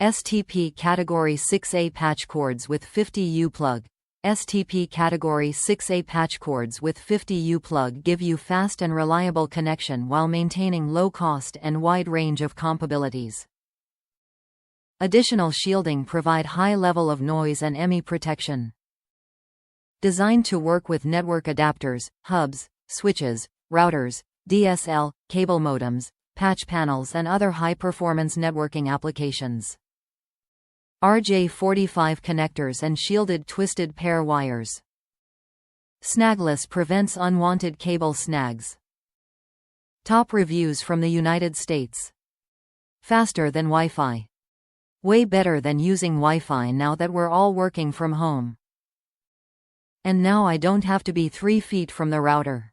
STP Category 6A patch cords with 50U plug. STP Category 6A patch cords with 50U plug give you fast and reliable connection while maintaining low cost and wide range of compabilities. Additional shielding provide high level of noise and ME protection. Designed to work with network adapters, hubs, switches, routers, DSL, cable modems, patch panels and other high-performance networking applications. RJ45 connectors and shielded twisted pair wires. Snagless prevents unwanted cable snags. Top reviews from the United States. Faster than Wi-Fi. Way better than using Wi-Fi now that we're all working from home. And now I don't have to be 3 feet from the router.